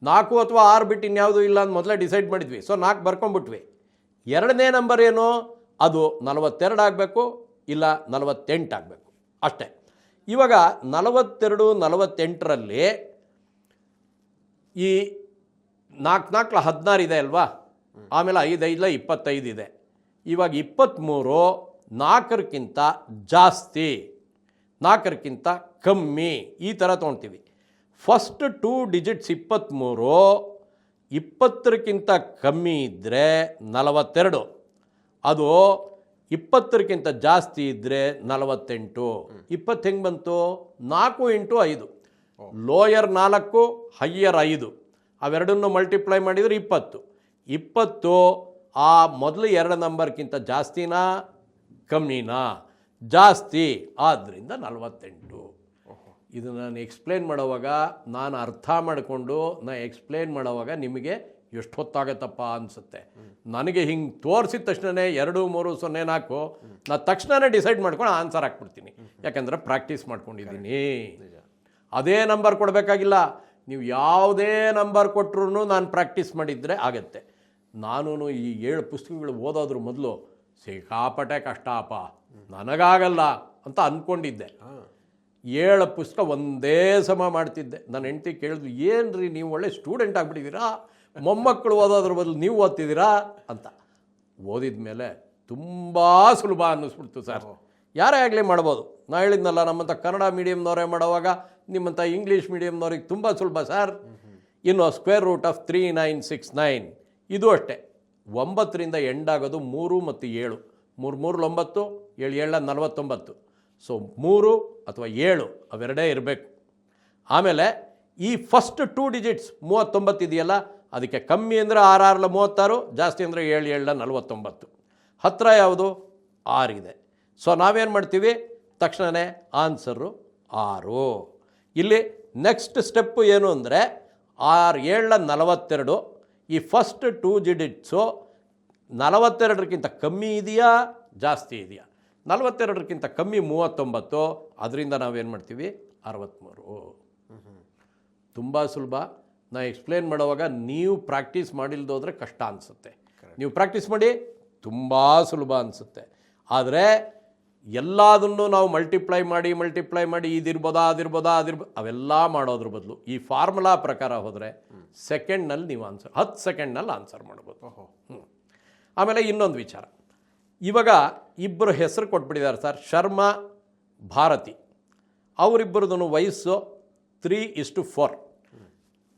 4 ಅಥವಾ 6 ಬಿಟ್ಟು ಇನ್ಯಾವುದು ಇಲ್ಲ ಅಂತ ಮೊದಲೇ ಡಿಸೈಡ್ ಮಾಡಿದ್ವಿ. ಸೊ 4 ಬರ್ಕೊಂಡ್ಬಿಟ್ವಿ. ಎರಡನೇ ನಂಬರ್ ಏನು? ಅದು 42 ಆಗಬೇಕು, ಇಲ್ಲ 48 ಆಗಬೇಕು, ಅಷ್ಟೇ. ಇವಾಗ 42 48ರಲ್ಲಿ ಈ 4 4 16 ಇದೆ ಅಲ್ವಾ, ಆಮೇಲೆ 5 5 25 ಇದೆ. ಇವಾಗ 23 4ಕ್ಕಿಂತ ಜಾಸ್ತಿ, 4ಕ್ಕಿಂತ ಕಮ್ಮಿ, ಈ ಥರ ತೊಗೊಳ್ತೀವಿ. ಫಸ್ಟ್ 2 ಡಿಜಿಟ್ಸ್ 23, 20ಕ್ಕಿಂತ ಕಮ್ಮಿ ಇದ್ದರೆ 42, ಅದು 20ಕ್ಕಿಂತ ಜಾಸ್ತಿ ಇದ್ದರೆ 48. 20 ಹೆಂಗೆ ಬಂತು? 4 ಇಂಟು 5. ಲೋಯರ್ 4, ಹೈಯರ್ 5, ಅವೆರಡನ್ನು ಮಲ್ಟಿಪ್ಲೈ ಮಾಡಿದರೆ 20. 20 ಆ ಮೊದಲು 2 ನಂಬರ್ಗಿಂತ ಜಾಸ್ತಿನಾ ಕಮ್ಮಿನಾ? ಜಾಸ್ತಿ, ಆದ್ದರಿಂದ 48. ಇದು ನಾನು ಎಕ್ಸ್ಪ್ಲೇನ್ ಮಾಡೋವಾಗ, ನಾನು ಅರ್ಥ ಮಾಡಿಕೊಂಡು ಎಕ್ಸ್ಪ್ಲೇನ್ ಮಾಡೋವಾಗ ನಿಮಗೆ ಎಷ್ಟು ಹೊತ್ತಾಗತ್ತಪ್ಪ ಅನಿಸುತ್ತೆ. ನನಗೆ ಹಿಂಗೆ ತೋರಿಸಿದ ತಕ್ಷಣವೇ 2 3 0 4 ನಾನು ತಕ್ಷಣವೇ ಡಿಸೈಡ್ ಮಾಡ್ಕೊಂಡು ಆನ್ಸರ್ ಹಾಕ್ಬಿಡ್ತೀನಿ. ಯಾಕೆಂದರೆ ಪ್ರಾಕ್ಟೀಸ್ ಮಾಡ್ಕೊಂಡಿದ್ದೀನಿ. ಅದೇ ನಂಬರ್ ಕೊಡಬೇಕಾಗಿಲ್ಲ, ನೀವು ಯಾವುದೇ ನಂಬರ್ ಕೊಟ್ಟರು ನಾನು ಪ್ರಾಕ್ಟೀಸ್ ಮಾಡಿದರೆ ಆಗತ್ತೆ. ನಾನು ಈ 7 ಪುಸ್ತಕಗಳು ಓದೋದ್ರ ಮೊದಲು ಸಿಕ್ಕಾಪಟ್ಟೆ ಕಷ್ಟಪ್ಪ, ನನಗಾಗಲ್ಲ ಅಂತ ಅಂದ್ಕೊಂಡಿದ್ದೆ. 7 ಪುಸ್ತಕ ಒಂದೇ ಸಮ ಮಾಡ್ತಿದ್ದೆ. ನನ್ನ ಹೆಂಡತಿ ಕೇಳಿದ್ರು, ಏನು ರೀ ನೀವು ಒಳ್ಳೆ ಸ್ಟೂಡೆಂಟ್ ಆಗಿಬಿಟ್ಟಿದ್ದೀರಾ, ಮೊಮ್ಮಕ್ಕಳು ಓದೋದ್ರ ಬದಲು ನೀವು ಓದ್ತಿದ್ದೀರಾ ಅಂತ. ಓದಿದ ಮೇಲೆ ತುಂಬ ಸುಲಭ ಅನ್ನಿಸ್ಬಿಡ್ತು ಸರ್. ಯಾರೇ ಆಗಲಿ ಮಾಡ್ಬೋದು. ನಾ ಹೇಳಿದ್ನಲ್ಲ, ನಮ್ಮಂಥ ಕನ್ನಡ ಮೀಡಿಯಮ್ನವರೇ ಮಾಡೋವಾಗ ನಿಮ್ಮಂಥ ಇಂಗ್ಲೀಷ್ ಮೀಡಿಯಮ್ನವ್ರಿಗೆ ತುಂಬ ಸುಲಭ ಸರ್. ಇನ್ನು ಸ್ಕ್ವೇರ್ ರೂಟ್ ಆಫ್ 3969 ಇದು ಅಷ್ಟೇ. 9ರಿಂದ ಎಂಡ್ ಆಗೋದು 3 ಮತ್ತು 7, 3 3 9, 7 7 49. ಸೊ 3 ಅಥವಾ 7 ಅವೆರಡೇ ಇರಬೇಕು. ಆಮೇಲೆ ಈ ಫಸ್ಟ್ 2 ಡಿಜಿಟ್ಸ್ 39 ಇದೆಯಲ್ಲ, ಅದಕ್ಕೆ ಕಮ್ಮಿ ಅಂದರೆ 6 6 36, ಜಾಸ್ತಿ ಅಂದರೆ 7 7 49. ಹತ್ತಿರ ಯಾವುದು? 6 ಇದೆ. ಸೊ ನಾವೇನು ಮಾಡ್ತೀವಿ, ತಕ್ಷಣವೇ ಆನ್ಸರು 6. ಇಲ್ಲಿ ನೆಕ್ಸ್ಟ್ ಸ್ಟೆಪ್ಪು ಏನು ಅಂದರೆ 6 7 42, ಈ ಫಸ್ಟ್ 2 ಡಿಜಿಟ್ಸು 42ಕ್ಕಿಂತ ಕಮ್ಮಿ ಇದೆಯಾ ಜಾಸ್ತಿ ಇದೆಯಾ? 42ಕ್ಕಿಂತ ಕಮ್ಮಿ 39, ಅದರಿಂದ ನಾವೇನು ಮಾಡ್ತೀವಿ 63. ತುಂಬ ಸುಲಭ. ನಾನು ಎಕ್ಸ್ಪ್ಲೇನ್ ಮಾಡುವಾಗ ನೀವು ಪ್ರಾಕ್ಟೀಸ್ ಮಾಡಿಲ್ದೋದ್ರೆ ಕಷ್ಟ ಅನಿಸುತ್ತೆ, ನೀವು ಪ್ರಾಕ್ಟೀಸ್ ಮಾಡಿ ತುಂಬ ಸುಲಭ ಅನಿಸುತ್ತೆ. ಆದರೆ ಎಲ್ಲದನ್ನು ನಾವು ಮಲ್ಟಿಪ್ಲೈ ಮಾಡಿ ಇದಿರ್ಬೋದಾ ಅವೆಲ್ಲ ಮಾಡೋದ್ರ ಬದಲು ಈ ಫಾರ್ಮುಲಾ ಪ್ರಕಾರ ಹೋದರೆ ಸೆಕೆಂಡ್ನಲ್ಲಿ ನೀವು ಆನ್ಸರ್ 10 ಸೆಕೆಂಡ್ನಲ್ಲಿ ಆನ್ಸರ್ ಮಾಡ್ಬೋದು. ಆಮೇಲೆ ಇನ್ನೊಂದು ವಿಚಾರ, ಇವಾಗ ಇಬ್ಬರು ಹೆಸರು ಕೊಟ್ಬಿಟ್ಟಿದ್ದಾರೆ ಸರ್, ಶರ್ಮಾ ಭಾರತಿ. ಅವರಿಬ್ಬರದೂ ವಯಸ್ಸು 3:4.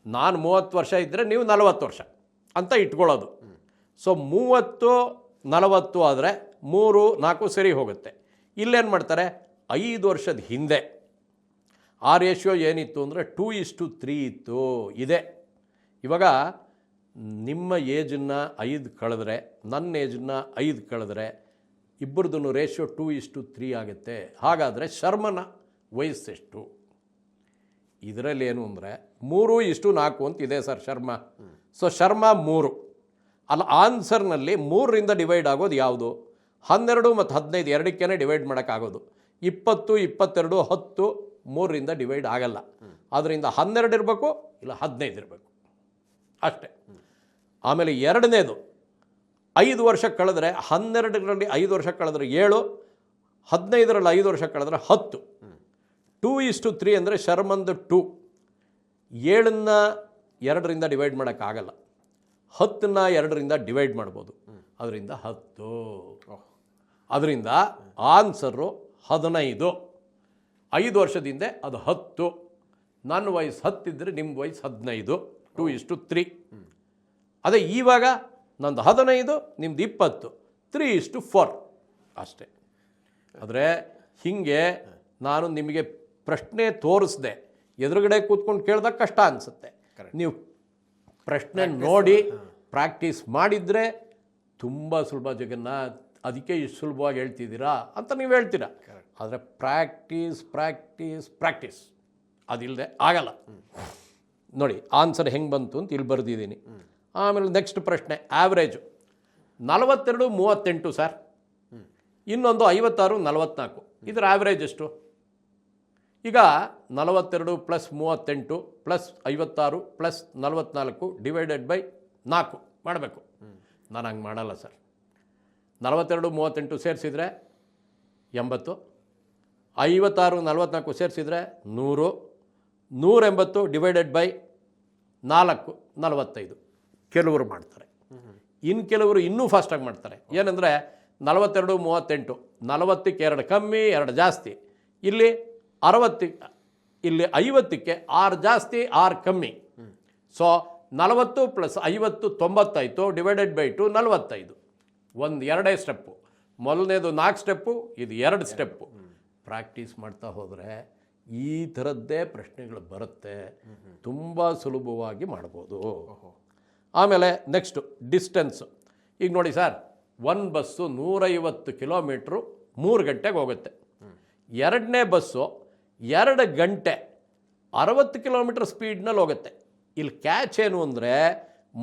ನಾನು 30 ವರ್ಷ ಇದ್ದರೆ ನೀವು 40 ವರ್ಷ ಅಂತ ಇಟ್ಕೊಳ್ಳೋದು. ಸೊ 30 40 ಆದರೆ 3 4 ಸರಿ ಹೋಗುತ್ತೆ. ಇಲ್ಲೇನು ಮಾಡ್ತಾರೆ, 5 ವರ್ಷದ ಹಿಂದೆ ಆ ರೇಷಿಯೋ ಏನಿತ್ತು ಅಂದರೆ 2:3 ಇತ್ತು. ಇದೆ ಇವಾಗ ನಿಮ್ಮ ಏಜನ್ನು 5 ಕಳೆದ್ರೆ, ನನ್ನ ಏಜನ್ನು 5 ಕಳೆದ್ರೆ ಇಬ್ಬರದೂ ರೇಷಿಯೋ 2:3 ಆಗುತ್ತೆ. ಹಾಗಾದರೆ ಶರ್ಮನ ವಯಸ್ಸೆಷ್ಟು? ಇದರಲ್ಲಿ ಏನು ಅಂದರೆ 3:4 ಅಂತ ಇದೆ ಸರ್ ಶರ್ಮಾ. ಸೊ ಶರ್ಮಾ 3 ಅಲ್ಲ, ಆನ್ಸರ್ನಲ್ಲಿ 3ರಿಂದ ಡಿವೈಡ್ ಆಗೋದು ಯಾವುದು? 12 ಮತ್ತು 15 ಎರಡಕ್ಕೇ ಡಿವೈಡ್ ಮಾಡೋಕ್ಕಾಗೋದು. 20 22 10 3ರಿಂದ ಡಿವೈಡ್ ಆಗಲ್ಲ. ಅದರಿಂದ 12 ಇರಬೇಕು, ಇಲ್ಲ 15 ಇರಬೇಕು ಅಷ್ಟೇ. ಆಮೇಲೆ ಎರಡನೇದು 5 ವರ್ಷ ಕಳೆದ್ರೆ 12ರಲ್ಲಿ 5 ವರ್ಷ ಕಳೆದ್ರೆ 7, 15ರಲ್ಲಿ 5 ವರ್ಷ ಕಳೆದ್ರೆ 10. 2:3 ಅಂದರೆ ಶರ್ಮಂದು 2. 7ನ್ನ 2ರಿಂದ ಡಿವೈಡ್ ಮಾಡೋಕ್ಕಾಗಲ್ಲ, 10ನ್ನ 2ರಿಂದ ಡಿವೈಡ್ ಮಾಡ್ಬೋದು, ಅದರಿಂದ 10. ಅದರಿಂದ ಆನ್ಸರು 15. 5 ವರ್ಷದಿಂದ ಅದು 10. ನನ್ನ ವಯಸ್ಸು 10 ಇದ್ದರೆ ನಿಮ್ಮ ವಯಸ್ಸು 15, 2:3. ಅದೇ ಇವಾಗ ನಂದು 15, ನಿಮ್ದು 20, 3:4 ಅಷ್ಟೇ. ಆದರೆ ಹೀಗೆ ನಾನು ನಿಮಗೆ ಪ್ರಶ್ನೆ ತೋರಿಸ್ದೆ, ಎದುರುಗಡೆ ಕೂತ್ಕೊಂಡು ಕೇಳಿದಾಗ ಕಷ್ಟ ಅನಿಸುತ್ತೆ. ನೀವು ಪ್ರಶ್ನೆ ನೋಡಿ ಪ್ರಾಕ್ಟೀಸ್ ಮಾಡಿದರೆ ತುಂಬ ಸುಲಭ. ಜಗನ್ನಾಥ್, ಅದಕ್ಕೆ ಇಷ್ಟು ಸುಲಭವಾಗಿ ಹೇಳ್ತಿದ್ದೀರಾ ಅಂತ ನೀವು ಹೇಳ್ತೀರಾ. ಆದರೆ ಪ್ರಾಕ್ಟೀಸ್ ಅದಿಲ್ಲದೆ ಆಗಲ್ಲ. ನೋಡಿ ಆನ್ಸರ್ ಹೆಂಗೆ ಬಂತು ಅಂತ ಇಲ್ಲಿ ಬರೆದಿದ್ದೀನಿ. ಆಮೇಲೆ ನೆಕ್ಸ್ಟ್ ಪ್ರಶ್ನೆ, ಆ್ಯಾವ್ರೇಜು 42 38 ಸರ್, ಇನ್ನೊಂದು 56 44. ಇದರ ಆ್ಯಾವ್ರೇಜ್ ಎಷ್ಟು? ಈಗ 42 + 38 + 56 + 44 ಡಿವೈಡೆಡ್ ಬೈ 4 ಮಾಡಬೇಕು. ನಾನು ಹಂಗೆ ಮಾಡಲ್ಲ ಸರ್. 42 38 ಸೇರಿಸಿದರೆ 80, 56 44 ಸೇರಿಸಿದರೆ 100, 180 ಡಿವೈಡೆಡ್ ಬೈ 4 45. ಕೆಲವರು ಮಾಡ್ತಾರೆ, ಇನ್ನು ಕೆಲವರು ಇನ್ನೂ ಫಾಸ್ಟಾಗಿ ಮಾಡ್ತಾರೆ. ಏನಂದರೆ 42 38, 40ಕ್ಕೆ 2 ಕಮ್ಮಿ 2 ಜಾಸ್ತಿ, ಇಲ್ಲಿ 60, ಇಲ್ಲಿ 50ಕ್ಕೆ 6 ಜಾಸ್ತಿ 6 ಕಮ್ಮಿ. ಸೊ 40 + 50 90 ಆಯಿತು, ಡಿವೈಡೆಡ್ ಬೈ 2 45. ಒಂದು 2 ಸ್ಟೆಪ್ಪು. ಮೊದಲನೇದು 4 ಸ್ಟೆಪ್ಪು, ಇದು 2 ಸ್ಟೆಪ್ಪು. ಪ್ರಾಕ್ಟೀಸ್ ಮಾಡ್ತಾ ಹೋದರೆ ಈ ಥರದ್ದೇ ಪ್ರಶ್ನೆಗಳು ಬರುತ್ತೆ, ತುಂಬ ಸುಲಭವಾಗಿ ಮಾಡ್ಬೋದು. ಆಮೇಲೆ ನೆಕ್ಸ್ಟು ಡಿಸ್ಟೆನ್ಸು. ಈಗ ನೋಡಿ ಸರ್, ಒಂದು ಬಸ್ಸು 150 ಕಿಲೋಮೀಟ್ರು 3 ಗಂಟೆಗೆ ಹೋಗುತ್ತೆ. ಎರಡನೇ ಬಸ್ಸು 2 ಗಂಟೆ 60 ಕಿಲೋಮೀಟ್ರ್ ಸ್ಪೀಡ್ನಲ್ಲಿ ಹೋಗುತ್ತೆ. ಇಲ್ಲಿ ಕ್ಯಾಚ್ ಏನು ಅಂದರೆ,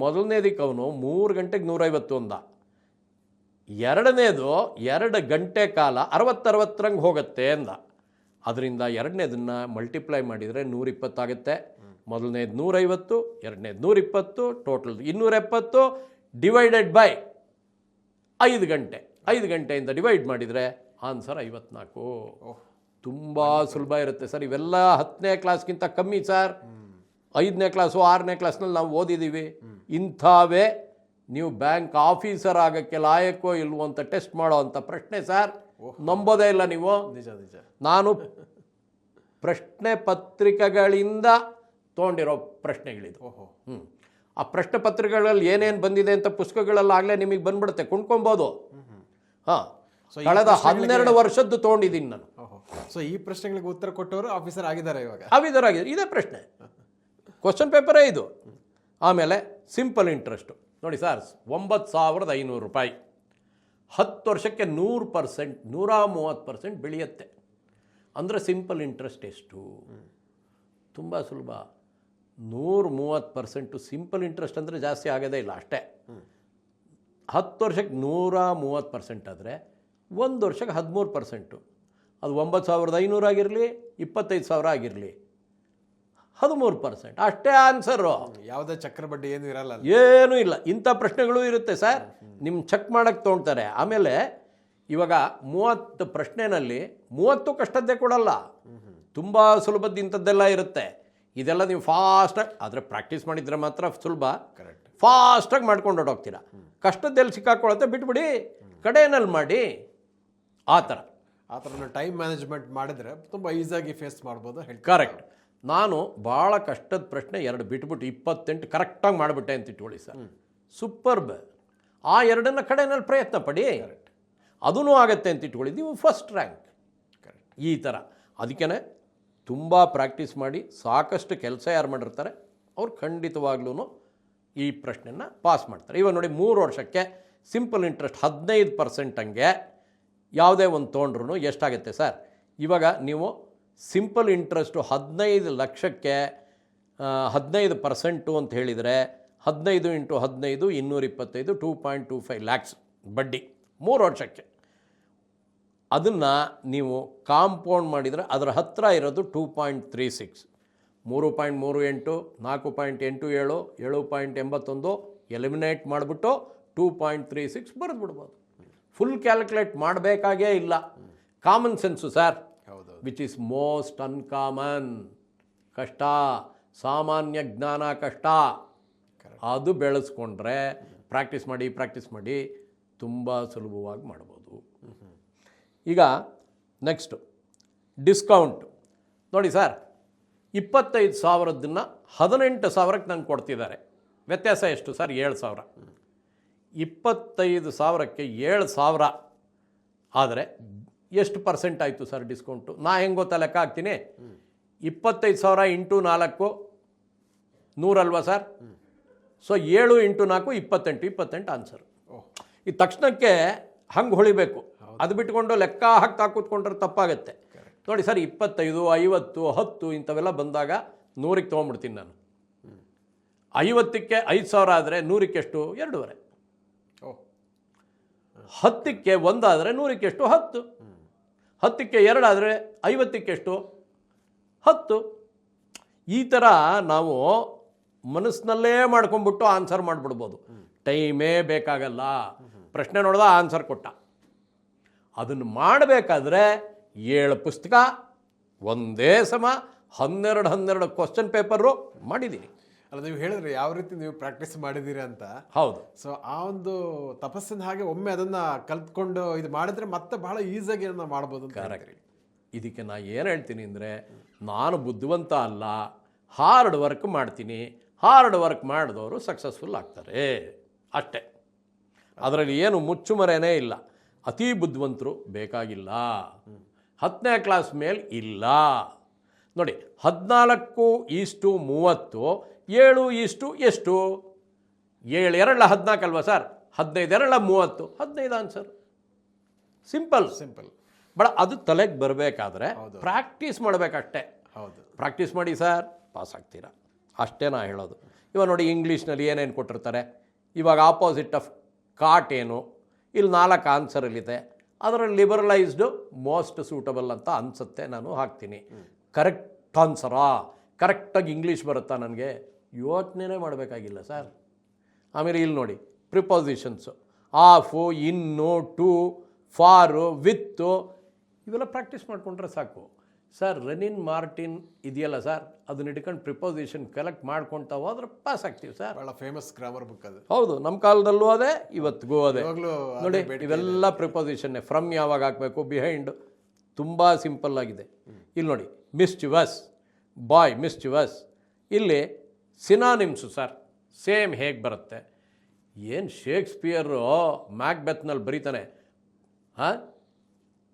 ಮೊದಲನೇದಕ್ಕೆ ಅವನು 3 ಗಂಟೆಗೆ 150 ಅಂದ, ಎರಡನೇದು 2 ಗಂಟೆ ಕಾಲ 60 ಹೋಗುತ್ತೆ ಅಂದ. ಅದರಿಂದ ಎರಡನೇದನ್ನು ಮಲ್ಟಿಪ್ಲೈ ಮಾಡಿದರೆ 120 ಆಗುತ್ತೆ. ಮೊದಲನೇದು 150, ಎರಡನೇದು 120, ಟೋಟಲ್ 270 ಡಿವೈಡೆಡ್ ಬೈ 5 ಗಂಟೆ. 5 ಗಂಟೆಯಿಂದ ಡಿವೈಡ್ ಮಾಡಿದರೆ ಆನ್ಸರ್ 54. ತುಂಬ ಸುಲಭ ಇರುತ್ತೆ ಸರ್. ಇವೆಲ್ಲ 10ನೇ ಕ್ಲಾಸ್ಗಿಂತ ಕಮ್ಮಿ ಸರ್. 5ನೇ ಕ್ಲಾಸು 6ನೇ ಕ್ಲಾಸ್ನಲ್ಲಿ ನಾವು ಓದಿದ್ದೀವಿ. ಇಂಥವೇ ನೀವು ಬ್ಯಾಂಕ್ ಆಫೀಸರ್ ಆಗೋಕ್ಕೆ ಲಾಯಕ್ಕೋ ಇಲ್ವೋ ಅಂತ ಟೆಸ್ಟ್ ಮಾಡೋ ಅಂಥ ಪ್ರಶ್ನೆ ಸರ್. ನಂಬೋದೇ ಇಲ್ಲ ನೀವು. ನಿಜ ನಿಜ. ನಾನು ಪ್ರಶ್ನೆ ಪತ್ರಿಕೆಗಳಿಂದ ತೊಗೊಂಡಿರೋ ಪ್ರಶ್ನೆಗಳಿದು. ಆ ಪ್ರಶ್ನೆ ಪತ್ರಿಕೆಗಳಲ್ಲಿ ಏನೇನು ಬಂದಿದೆ ಅಂತ ಪುಸ್ತಕಗಳಲ್ಲಾಗಲೇ ನಿಮಗೆ ಬಂದ್ಬಿಡುತ್ತೆ, ಕೊಂಡ್ಕೊಬೋದು. ಹಾಂ, ಕಳೆದ 12 ವರ್ಷದ್ದು ತೊಗೊಂಡಿದ್ದೀನಿ ನಾನು. ಸೊ ಈ ಪ್ರಶ್ನೆಗಳಿಗೆ ಉತ್ತರ ಕೊಟ್ಟವರು ಆಫೀಸರ್ ಆಗಿದ್ದಾರೆ ಇವಾಗ. ಆಫೀಸರ್ ಆಗಿದೆ, ಇದೇ ಪ್ರಶ್ನೆ, ಕ್ವಶನ್ ಪೇಪರೇ ಇದು. ಆಮೇಲೆ ಸಿಂಪಲ್ ಇಂಟ್ರೆಸ್ಟು ನೋಡಿ ಸರ್, 9,500 ರೂಪಾಯಿ 10 ವರ್ಷಕ್ಕೆ 100%, 130% ಬೆಳೆಯುತ್ತೆ. ಅಂದರೆ ಸಿಂಪಲ್ ಇಂಟ್ರೆಸ್ಟ್ ಎಷ್ಟು? ತುಂಬ ಸುಲಭ. 130% ಸಿಂಪಲ್ ಇಂಟ್ರೆಸ್ಟ್ ಅಂದರೆ ಜಾಸ್ತಿ ಆಗೋದೇ ಇಲ್ಲ, ಅಷ್ಟೇ. 10 ವರ್ಷಕ್ಕೆ 130% ಆದರೆ 1 ವರ್ಷಕ್ಕೆ 13%. ಅದು 9,500 ಆಗಿರಲಿ, 25,000 ಆಗಿರಲಿ, 13%, ಅಷ್ಟೇ ಆನ್ಸರು. ಯಾವುದೇ ಚಕ್ರಬಡ್ಡಿ ಏನೂ ಇರಲ್ಲ, ಏನೂ ಇಲ್ಲ. ಇಂಥ ಪ್ರಶ್ನೆಗಳು ಇರುತ್ತೆ ಸರ್, ನಿಮ್ಮ ಚೆಕ್ ಮಾಡೋಕ್ಕೆ ತೊಗೊಳ್ತಾರೆ. ಆಮೇಲೆ ಇವಾಗ 30 ಪ್ರಶ್ನೆಯಲ್ಲಿ 30 ಕಷ್ಟದ್ದೇ ಕೊಡಲ್ಲ, ತುಂಬ ಸುಲಭದ ಇಂಥದ್ದೆಲ್ಲ ಇರುತ್ತೆ. ಇದೆಲ್ಲ ನೀವು ಫಾಸ್ಟಾಗಿ ಆದರೆ ಪ್ರಾಕ್ಟೀಸ್ ಮಾಡಿದರೆ ಮಾತ್ರ ಸುಲಭ. ಕರೆಕ್ಟ್. ಫಾಸ್ಟಾಗಿ ಮಾಡ್ಕೊಂಡು ಹೊರಟೋಗ್ತೀರಾ. ಕಷ್ಟದಲ್ಲಿ ಸಿಕ್ಕಾಕೊಳ್ಳುತ್ತೆ, ಬಿಟ್ಬಿಡಿ, ಕಡೆಯಲ್ಲಿ ಮಾಡಿ. ಆ ಥರ ಟೈಮ್ ಮ್ಯಾನೇಜ್ಮೆಂಟ್ ಮಾಡಿದ್ರೆ ತುಂಬ ಈಸಿಯಾಗಿ ಫೇಸ್ ಮಾಡ್ಬೋದು. ಕರೆಕ್ಟ್. ನಾನು ಭಾಳ ಕಷ್ಟದ ಪ್ರಶ್ನೆ 2 ಬಿಟ್ಬಿಟ್ಟು 28 ಕರೆಕ್ಟಾಗಿ ಮಾಡಿಬಿಟ್ಟೆ ಅಂತ ಇಟ್ಕೊಳ್ಳಿ ಸರ್, ಸೂಪರ್ಬ್. ಆ 2ನ್ನ ಕಡೆಯಲ್ಲಿ ಪ್ರಯತ್ನ ಪಡಿ, ಅದೂ ಆಗತ್ತೆ ಅಂತ ಇಟ್ಕೊಳ್ಳಿ, ನೀವು ಫಸ್ಟ್ ರ್ಯಾಂಕ್. ಕರೆಕ್ಟ್. ಈ ಥರ ಅದಕ್ಕೇ ತುಂಬ ಪ್ರಾಕ್ಟೀಸ್ ಮಾಡಿ ಸಾಕಷ್ಟು ಕೆಲಸ ಯಾರು ಮಾಡಿರ್ತಾರೆ ಅವ್ರು ಖಂಡಿತವಾಗ್ಲೂ ಈ ಪ್ರಶ್ನೆನ ಪಾಸ್ ಮಾಡ್ತಾರೆ. ಇವಾಗ ನೋಡಿ, 3 ವರ್ಷಕ್ಕೆ ಸಿಂಪಲ್ ಇಂಟ್ರೆಸ್ಟ್ 15% ಹಂಗೆ ಯಾವುದೇ ಒಂದು ತೊಗೊಂಡ್ರು ಎಷ್ಟಾಗುತ್ತೆ ಸರ್? ಇವಾಗ ನೀವು ಸಿಂಪಲ್ ಇಂಟ್ರೆಸ್ಟು 15 ಲಕ್ಷಕ್ಕೆ 15% ಅಂತ ಹೇಳಿದರೆ 15 × 15 225, 2.25 ಲ್ಯಾಕ್ಸ್ ಬಡ್ಡಿ 3 ವರ್ಷಕ್ಕೆ. ಅದನ್ನು ನೀವು ಕಾಂಪೌಂಡ್ ಮಾಡಿದರೆ ಅದರ ಹತ್ತಿರ ಇರೋದು 2.36, 3.38, 4.87, 7.81 ಎಲಿಮಿನೇಟ್ ಮಾಡಿಬಿಟ್ಟು 2.36 ಬರೆದು ಬಿಡ್ಬೋದು. ಫುಲ್ ಕ್ಯಾಲ್ಕುಲೇಟ್ ಮಾಡಬೇಕಾಗೇ ಇಲ್ಲ. Common sense sir, which is most uncommon. ಕಷ್ಟ, ಸಾಮಾನ್ಯ ಜ್ಞಾನ ಕಷ್ಟ. ಅದು ಬೆಳೆಸ್ಕೊಂಡ್ರೆ ಪ್ರಾಕ್ಟೀಸ್ ಮಾಡಿ ತುಂಬ ಸುಲಭವಾಗಿ ಮಾಡ್ಬೋದು. ಈಗ ನೆಕ್ಸ್ಟು ಡಿಸ್ಕೌಂಟ್ ನೋಡಿ ಸರ್, 25,000ನ್ನು 18,000ಕ್ಕೆ ನಂಗೆ ಕೊಡ್ತಿದ್ದಾರೆ. ವ್ಯತ್ಯಾಸ ಎಷ್ಟು ಸರ್? 7,000. 25,000ಕ್ಕೆ 7,000 ಆದರೆ ಎಷ್ಟು ಪರ್ಸೆಂಟ್ ಆಯಿತು ಸರ್ ಡಿಸ್ಕೌಂಟು? ನಾ ಹೆಂಗೆ ಗೊತ್ತಾ ಲೆಕ್ಕ ಹಾಕ್ತೀನಿ? 25,000 × 4 100 ಅಲ್ವಾ ಸರ್? So 7 × 4 28 answer. ಈ ತಕ್ಷಣಕ್ಕೆ ಹಂಗೆ ಹೊಳಿಬೇಕು, ಅದು ಬಿಟ್ಕೊಂಡು ಲೆಕ್ಕ ಹಾಕ್ತಾ ಕೂತ್ಕೊಂಡ್ರೆ ತಪ್ಪಾಗತ್ತೆ. ನೋಡಿ ಸರ್, 25, 50, 10 ಇಂಥವೆಲ್ಲ ಬಂದಾಗ 100ಕ್ಕೆ ತೊಗೊಂಡ್ಬಿಡ್ತೀನಿ ನಾನು. 50ಕ್ಕೆ 5,000 ಆದರೆ 100ಕ್ಕೆ ಎಷ್ಟು? 2.5. 10ಕ್ಕೆ 1 ಆದರೆ 100ಕ್ಕೆ ಎಷ್ಟು? 10. 10ಕ್ಕೆ 2 ಆದರೆ 50ಕ್ಕೆ ಎಷ್ಟು? 10. ಈ ಥರ ನಾವು ಮನಸ್ಸಿನಲ್ಲೇ ಮಾಡ್ಕೊಂಡ್ಬಿಟ್ಟು ಆನ್ಸರ್ ಮಾಡಿಬಿಡ್ಬೋದು. ಟೈಮೇ ಬೇಕಾಗಲ್ಲ. ಪ್ರಶ್ನೆ ನೋಡ್ದ ಆನ್ಸರ್ ಕೊಟ್ಟ. ಅದನ್ನು ಮಾಡಬೇಕಾದ್ರೆ 7 ಪುಸ್ತಕ ಒಂದೇ ಸಮ 12 ಕ್ವಶನ್ ಪೇಪರು ಮಾಡಿದ್ದೀನಿ. ಅಲ್ಲ, ನೀವು ಹೇಳಿದ್ರೆ ಯಾವ ರೀತಿ ನೀವು ಪ್ರಾಕ್ಟೀಸ್ ಮಾಡಿದ್ದೀರಿ ಅಂತ. ಹೌದು. ಸೊ ಆ ಒಂದು ತಪಸ್ಸಿನ ಹಾಗೆ ಒಮ್ಮೆ ಅದನ್ನು ಕಲ್ತ್ಕೊಂಡು ಇದು ಮಾಡಿದ್ರೆ ಮತ್ತೆ ಬಹಳ ಈಸಿಯಾಗಿ ಅದನ್ನು ಮಾಡ್ಬೋದು. ಕರೆಕ್ಟ್. ಇದಕ್ಕೆ ನಾನು ಏನು ಹೇಳ್ತೀನಿ ಅಂದರೆ, ನಾನು ಬುದ್ಧಿವಂತ ಅಲ್ಲ, ಹಾರ್ಡ್ ವರ್ಕ್ ಮಾಡ್ತೀನಿ. ಹಾರ್ಡ್ ವರ್ಕ್ ಮಾಡಿದವರು ಸಕ್ಸಸ್ಫುಲ್ ಆಗ್ತಾರೆ, ಅಷ್ಟೇ. ಅದರಲ್ಲಿ ಏನು ಮುಚ್ಚುಮರೆನೇ ಇಲ್ಲ. ಅತಿ ಬುದ್ಧಿವಂತರು ಬೇಕಾಗಿಲ್ಲ. 10ನೇ ಕ್ಲಾಸ್ ಮೇಲೆ ಇಲ್ಲ. ನೋಡಿ, 14:30, 7 ಎಷ್ಟು? 7 2 14 ಅಲ್ವಾ ಸರ್? 15 2 30, 15 ಆನ್ಸರ್. ಸಿಂಪಲ್. ಬಟ್ ಅದು ತಲೆಗೆ ಬರಬೇಕಾದ್ರೆ ಪ್ರಾಕ್ಟೀಸ್ ಮಾಡಬೇಕಷ್ಟೇ. ಹೌದು, ಪ್ರಾಕ್ಟೀಸ್ ಮಾಡಿ ಸರ್, ಪಾಸ್ ಆಗ್ತೀರಾ, ಅಷ್ಟೇ ನಾ ಹೇಳೋದು. ಇವಾಗ ನೋಡಿ, ಇಂಗ್ಲೀಷ್ನಲ್ಲಿ ಏನೇನು ಕೊಟ್ಟಿರ್ತಾರೆ. ಇವಾಗ ಆಪೋಸಿಟ್ ಆಫ್ ಕಾಟ್ ಏನು? ಇಲ್ಲಿ 4 ಆನ್ಸರಲ್ಲಿದೆ. ಅದರಲ್ಲಿ ಲಿಬರಲೈಸ್ಡು ಮೋಸ್ಟ್ ಸೂಟಬಲ್ ಅಂತ ಅನಿಸುತ್ತೆ, ನಾನು ಹಾಕ್ತೀನಿ. ಕರೆಕ್ಟ್ ಆನ್ಸರಾ? ಕರೆಕ್ಟಾಗಿ ಇಂಗ್ಲೀಷ್ ಬರುತ್ತಾ ನನಗೆ? ಯೋಚನೆ ಮಾಡಬೇಕಾಗಿಲ್ಲ ಸರ್. ಆಮೇಲೆ ಇಲ್ಲಿ ನೋಡಿ, ಪ್ರಿಪೋಸಿಷನ್ಸು ಆಫು, ಇನ್ನು, ಟು, ಫಾರು, ವಿತ್ತು, ಇವೆಲ್ಲ ಪ್ರಾಕ್ಟೀಸ್ ಮಾಡಿಕೊಂಡ್ರೆ ಸಾಕು ಸರ್. ರೆನಿನ್ ಮಾರ್ಟಿನ್ ಇದೆಯಲ್ಲ ಸರ್, ಅದನ್ನ ಹಿಡ್ಕೊಂಡು ಪ್ರಿಪೋಸಿಷನ್ ಕಲೆಕ್ಟ್ ಮಾಡ್ಕೊಳ್ತಾ ಹೋದ್ರೆ ಪಾಸ್ ಆಗ್ತೀವಿ ಸರ್. ಭಾಳ ಫೇಮಸ್ ಗ್ರಾಮರ್ ಬುಕ್ ಅದು. ಹೌದು, ನಮ್ಮ ಕಾಲದಲ್ಲೂ ಅದೇ, ಇವತ್ತಿಗೂ ಅದೇ. ನೋಡಿ, ಇವೆಲ್ಲ ಪ್ರಿಪೋಸಿಷನ್ನೇ. ಫ್ರಮ್ ಯಾವಾಗ ಹಾಕಬೇಕು, ಬಿಹೈಂಡ್, ತುಂಬ ಸಿಂಪಲ್ ಆಗಿದೆ. ಇಲ್ಲಿ ನೋಡಿ, ಮಿಸ್ಚಿವಸ್, ಬಾಯ್ ಮಿಸ್ಚಿವಸ್. ಇಲ್ಲಿ ಸಿನಾನಿಮ್ಸು ಸರ್, ಸೇಮ್ ಹೇಗೆ ಬರುತ್ತೆ? ಏನು ಶೇಕ್ಸ್ಪಿಯರು ಮ್ಯಾಕ್ಬೆತ್ನಲ್ಲಿ ಬರೀತಾನೆ,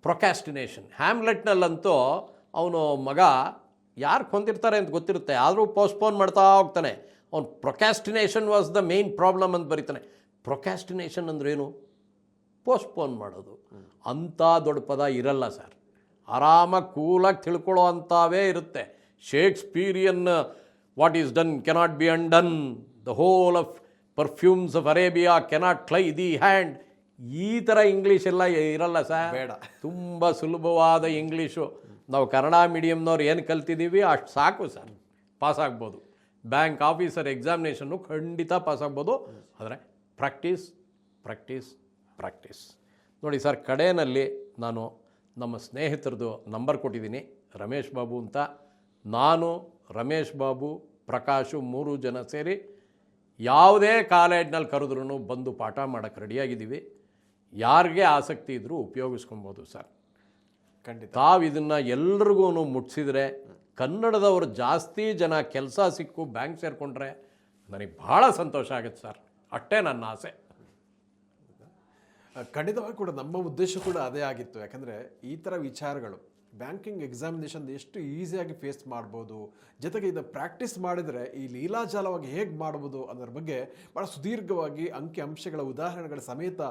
ಪ್ರೊಕ್ಯಾಸ್ಟಿನೇಷನ್. ಹ್ಯಾಮ್ಲೆಟ್ನಲ್ಲಂತೂ ಅವನು ಮಗ ಯಾರು ಕೊಂದಿರ್ತಾರೆ ಅಂತ ಗೊತ್ತಿರುತ್ತೆ, ಆದರೂ ಪೋಸ್ಟ್ಪೋನ್ ಮಾಡ್ತಾ ಹೋಗ್ತಾನೆ. ಅವ್ನು procrastination was the main problem ಅಂತ ಬರೀತಾನೆ. ಪ್ರೊಕ್ಯಾಸ್ಟಿನೇಷನ್ ಅಂದ್ರೇನು? ಪೋಸ್ಟ್ಪೋನ್ ಮಾಡೋದು. ಅಂಥ ದೊಡ್ಡ ಪದ ಇರಲ್ಲ ಸರ್. ಆರಾಮಾಗಿ ಕೂಲಾಗಿ ತಿಳ್ಕೊಳ್ಳೋ ಅಂಥವೇ ಇರುತ್ತೆ. Shakespearean what is done cannot be undone, the whole of perfumes of Arabia cannot clean the hand, ಈ ಥರ ಇಂಗ್ಲೀಷ್ ಎಲ್ಲ ಇರಲ್ಲ ಸರ್. ಬೇಡ. ತುಂಬ ಸುಲಭವಾದ ಇಂಗ್ಲೀಷು. ನಾವು ಕನ್ನಡ ಮೀಡಿಯಮ್ನವ್ರು ಏನು ಕಲ್ತಿದ್ದೀವಿ ಅಷ್ಟು ಸಾಕು ಸರ್, ಪಾಸ್ ಆಗ್ಬೋದು. ಬ್ಯಾಂಕ್ ಆಫೀಸರ್ ಎಕ್ಸಾಮಿನೇಷನ್ನು ಖಂಡಿತ ಪಾಸ್ ಆಗ್ಬೋದು. ಆದರೆ ಪ್ರಾಕ್ಟೀಸ್ ಪ್ರಾಕ್ಟೀಸ್ ಪ್ರಾಕ್ಟೀಸ್. ನೋಡಿ ಸರ್, ಕಡೆಯಲ್ಲಿ ನಾನು ನಮ್ಮ ಸ್ನೇಹಿತರದು ನಂಬರ್ ಕೊಟ್ಟಿದ್ದೀನಿ, ರಮೇಶ್ ಬಾಬು ಅಂತ. ನಾನು, ರಮೇಶ್ ಬಾಬು, ಪ್ರಕಾಶು 3 ಜನ ಸೇರಿ ಯಾವುದೇ ಕಾಲೇಜ್ನಲ್ಲಿ ಕರೆದ್ರೂ ಬಂದು ಪಾಠ ಮಾಡೋಕ್ಕೆ ರೆಡಿಯಾಗಿದ್ದೀವಿ. ಯಾರಿಗೆ ಆಸಕ್ತಿ ಇದ್ದರೂ ಉಪಯೋಗಿಸ್ಕೊಬೋದು ಸರ್. ಖಂಡಿತ ತಾವು ಇದನ್ನು ಎಲ್ರಿಗೂ ಮುಟ್ಸಿದ್ರೆ, ಕನ್ನಡದವರು ಜಾಸ್ತಿ ಜನ ಕೆಲಸ ಸಿಕ್ಕು ಬ್ಯಾಂಕ್ ಸೇರಿಕೊಂಡ್ರೆ ನನಗೆ ಭಾಳ ಸಂತೋಷ ಆಗುತ್ತೆ ಸರ್. ಅಷ್ಟೇ ನನ್ನ ಆಸೆ. ಖಂಡಿತವಾಗಿ ಕೂಡ ನಮ್ಮ ಉದ್ದೇಶ ಕೂಡ ಅದೇ ಆಗಿತ್ತು. ಯಾಕಂದರೆ ಈ ಥರ ವಿಚಾರಗಳು ಬ್ಯಾಂಕಿಂಗ್ ಎಕ್ಸಾಮಿನೇಷನ್ ಎಷ್ಟು ಈಸಿಯಾಗಿ ಫೇಸ್ ಮಾಡ್ಬೋದು, ಜೊತೆಗೆ ಇದನ್ನು ಪ್ರಾಕ್ಟೀಸ್ ಮಾಡಿದರೆ ಈ ಲೀಲಾಜಾಲವಾಗಿ ಹೇಗೆ ಮಾಡ್ಬೋದು ಅನ್ನೋದ್ರ ಬಗ್ಗೆ ಭಾಳ ಸುದೀರ್ಘವಾಗಿ ಅಂಕಿ ಅಂಶಗಳ ಉದಾಹರಣೆಗಳ ಸಮೇತ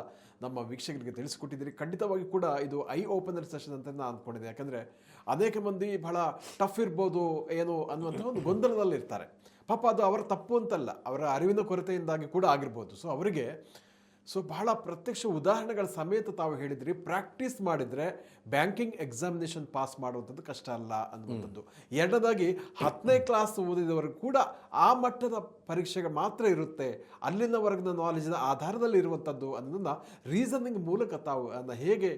ನಮ್ಮ ವೀಕ್ಷಕರಿಗೆ ತಿಳಿಸ್ಕೊಟ್ಟಿದ್ದೀರಿ. ಖಂಡಿತವಾಗಿ ಕೂಡ ಇದು ಐ ಓಪನರ್ ಸೆಷನ್ ಅಂತ ನಾನು ಅಂದ್ಕೊಂಡಿದ್ದೆ. ಯಾಕಂದರೆ ಅನೇಕ ಮಂದಿ ಬಹಳ ಟಫ್ ಇರ್ಬೋದು ಏನು ಅನ್ನುವಂಥ ಒಂದು ಗೊಂದಲದಲ್ಲಿ ಇರ್ತಾರೆ. ಪಾಪ ಅದು ಅವರ ತಪ್ಪು ಅಂತಲ್ಲ, ಅವರ ಅರಿವಿನ ಕೊರತೆಯಿಂದಾಗಿ ಕೂಡ ಆಗಿರ್ಬೋದು. ಸೊ ಅವರಿಗೆ ಬಹಳ ಪ್ರತ್ಯಕ್ಷ ಉದಾಹರಣೆಗಳ ಸಮೇತ ತಾವು ಹೇಳಿದ್ರಿ, ಪ್ರಾಕ್ಟೀಸ್ ಮಾಡಿದರೆ ಬ್ಯಾಂಕಿಂಗ್ ಎಕ್ಸಾಮಿನೇಷನ್ ಪಾಸ್ ಮಾಡುವಂಥದ್ದು ಕಷ್ಟ ಅಲ್ಲ ಅನ್ನುವಂಥದ್ದು. ಎರಡನೇದಾಗಿ 10ನೇ ಕ್ಲಾಸ್ ಓದಿದವರೆಗೂ ಕೂಡ ಆ ಮಟ್ಟದ ಪರೀಕ್ಷೆಗೆ ಮಾತ್ರ ಇರುತ್ತೆ, ಅಲ್ಲಿನವರೆಗಿನ ನಾಲೆಜಿನ ಆಧಾರದಲ್ಲಿ ಇರುವಂಥದ್ದು ಅನ್ನೋದನ್ನು ರೀಸನಿಂಗ್ ಮೂಲಕ ತಾವು ಅದನ್ನು ಹೇಗೆ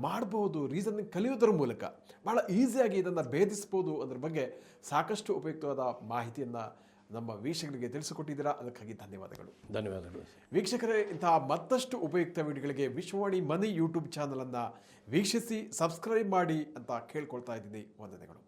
ಮಾಡ್ಬೋದು, ರೀಸನಿಂಗ್ ಕಲಿಯೋದ್ರ ಮೂಲಕ ಭಾಳ ಈಸಿಯಾಗಿ ಇದನ್ನು ಭೇದಿಸ್ಬೋದು ಅದ್ರ ಬಗ್ಗೆ ಸಾಕಷ್ಟು ಉಪಯುಕ್ತವಾದ ಮಾಹಿತಿಯನ್ನು ನಮ್ಮ ವೀಕ್ಷಕರಿಗೆ ತಿಳಿಸಿಕೊಟ್ಟಿದ್ದೀರಾ. ಅದಕ್ಕಾಗಿ ಧನ್ಯವಾದಗಳು. ಧನ್ಯವಾದಗಳು ವೀಕ್ಷಕರೇ, ಇಂತಹ ಮತ್ತಷ್ಟು ಉಪಯುಕ್ತ ವಿಡಿಯೋಗಳಿಗೆ ವಿಶ್ವವಾಣಿ ಮನಿ ಯೂಟ್ಯೂಬ್ ಚಾನಲನ್ನು ವೀಕ್ಷಿಸಿ, ಸಬ್ಸ್ಕ್ರೈಬ್ ಮಾಡಿ ಅಂತ ಕೇಳ್ಕೊಳ್ತಾ ಇದ್ದೀನಿ. ವಂದನೆಗಳು.